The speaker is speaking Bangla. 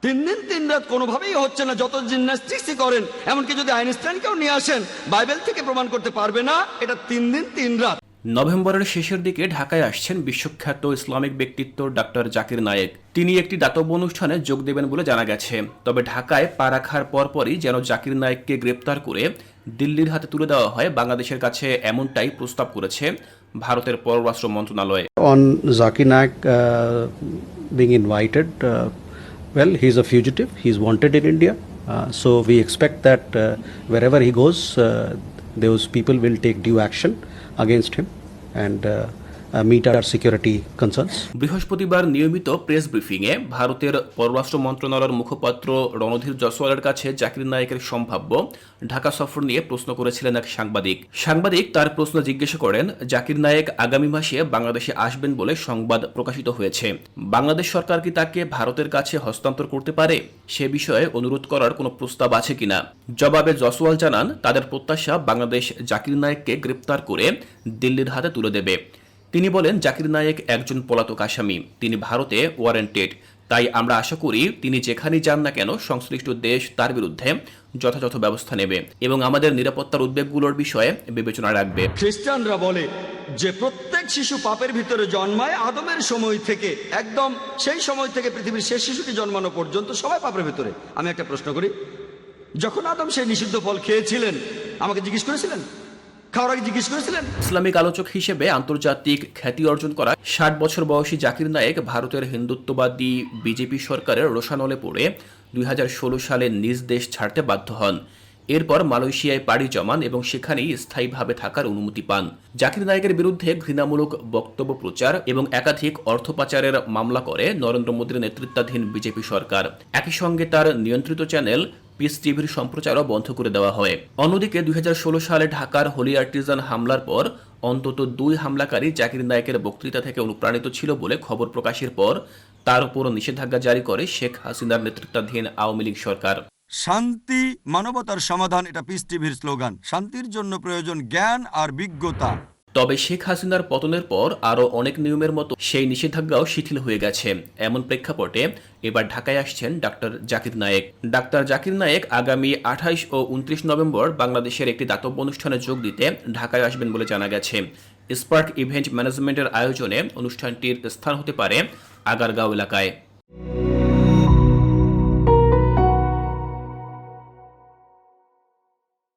3 দিন 3 রাত কোনোভাবেই হচ্ছে না, যত জিমন্যাস্টিক্সই করেন, এমনকি যদি আইনস্টাইনকেও নিয়ে আসেন, বাইবেল থেকে প্রমাণ করতে পারবে না এটা 3 দিন 3 রাত। নভেম্বরের শেষের দিকে ঢাকায় আসছেন বিশ্বখ্যাত ইসলামিক ব্যক্তিত্ব ডাক্তার জাকির নায়েক। তিনি একটি দাতব্য অনুষ্ঠানে যোগ দেবেন বলে জানা গেছে। তবে ঢাকায় পা রাখার পরপরই যেন জাকির নায়েককে গ্রেপ্তার করে দিল্লির হাতে তুলে দেওয়া হয়, বাংলাদেশের কাছে এমনটাই প্রস্তাব করেছে ভারতের পররাষ্ট্র মন্ত্রণালয়। On Zakir Naik being invited, well, he's a fugitive. He's wanted in India. So we expect that wherever he goes, those people will take due action against him and meet our security concerns. বৃহস্পতিবার নিয়মিত প্রেস ব্রিফিংয়ে ভারতের পররাষ্ট্র মন্ত্রণালয়ের মুখপাত্র রণধীর জয়সওয়ালের কাছে জাকির নায়েকের সম্ভাব্য ঢাকা সফর নিয়ে প্রশ্ন করেছিলেন এক সাংবাদিক তার প্রশ্ন জিজ্ঞাসা করেন, জাকির নায়েক আগামী মাসে বাংলাদেশে আসবেন বলে সংবাদ প্রকাশিত হয়েছে। বাংলাদেশ সরকার কি তাকে ভারতের কাছে হস্তান্তর করতে পারে, সে বিষয়ে অনুরোধ করার কোনো প্রস্তাব আছে কিনা? জবাবে জয়সওয়াল জানান, তাদের প্রত্যাশা বাংলাদেশ জাকির নায়েককে গ্রেপ্তার করে দিল্লির হাতে তুলে দেবে। তিনি বলেন, জাকির নায়েক একজন পলাতক আসামি, তিনি ভারতে ওয়ারেন্টেড। তাই আমরা আশা করি তিনি যেখানেই যান না কেন সংশ্লিষ্ট দেশ তার বিরুদ্ধে যথাযথ ব্যবস্থা নেবে এবং আমাদের নিরাপত্তার উদ্বেগগুলোর বিষয়ে বিবেচনা রাখবে। খ্রিস্টানরা বলে যে প্রত্যেক শিশু পাপের ভিতরে জন্মায়। আদমের সময় থেকে একদম সেই সময় থেকে পৃথিবীর শেষ শিশুটি জন্মানো পর্যন্ত সবাই পাপের ভিতরে। আমি একটা প্রশ্ন করি, যখন আদম সেই নিষিদ্ধ ফল খেয়েছিলেন, আমাকে জিজ্ঞেস করেছিলেন? খাওয়ার আগে জিজ্ঞেস করেছিলেন? ইসলামিক আলোচক হিসেবে আন্তর্জাতিক খ্যাতি অর্জন করা 60 বছর বয়সী জাকির নায়েক ভারতের হিন্দুত্ববাদী বিজেপি সরকারের রোষানলে পড়ে 2016 সালে নিজ দেশ ছাড়তে বাধ্য হন। এরপর মালয়েশিয়ায় পাড়ি জমান এবং সেখানেই স্থায়ীভাবে থাকার অনুমতি পান। জাকির নায়েকের বিরুদ্ধে ঘৃণামূলক বক্তব্য প্রচার এবং একাধিক অর্থ পাচারের মামলা করে নরেন্দ্র মোদীর নেতৃত্বাধীন বিজেপি সরকার। একই সঙ্গে তার নিয়ন্ত্রিত চ্যানেল পিস টিভির সম্প্রচারও বন্ধ করে দেওয়া হয়। অন্যদিকে 2016 সালে ঢাকার হোলি আর্টিজান হামলার পর অন্তত 2 হামলাকারী জাকির নায়েকের বক্তৃতা থেকে অনুপ্রাণিত ছিল বলে খবর প্রকাশের পর তার উপর নিষেধাজ্ঞা জারি করে শেখ হাসিনার নেতৃত্বাধীন আওয়ামী লীগ সরকার। শান্তি মানবতার সমাধান, এটা পিস টিভির স্লোগান। শান্তির জন্য প্রয়োজন জ্ঞান আর বিজ্ঞতা। তবে শেখ হাসিনার পতনের পর আরও অনেক নিয়মের মতো সেই নিষেধাজ্ঞাও শিথিল হয়ে গেছে। এমন প্রেক্ষাপটে এবার ঢাকায় আসছেন ডাক্তার জাকির নায়েক। ডাক্তার জাকির নায়েক আগামী 28 ও 29 নভেম্বর বাংলাদেশের একটি দাতব্য অনুষ্ঠানে যোগ দিতে ঢাকায় আসবেন বলে জানা গেছে। স্পার্ক ইভেন্ট ম্যানেজমেন্টের আয়োজনে অনুষ্ঠানটির স্থান হতে পারে আগারগাঁও এলাকায়।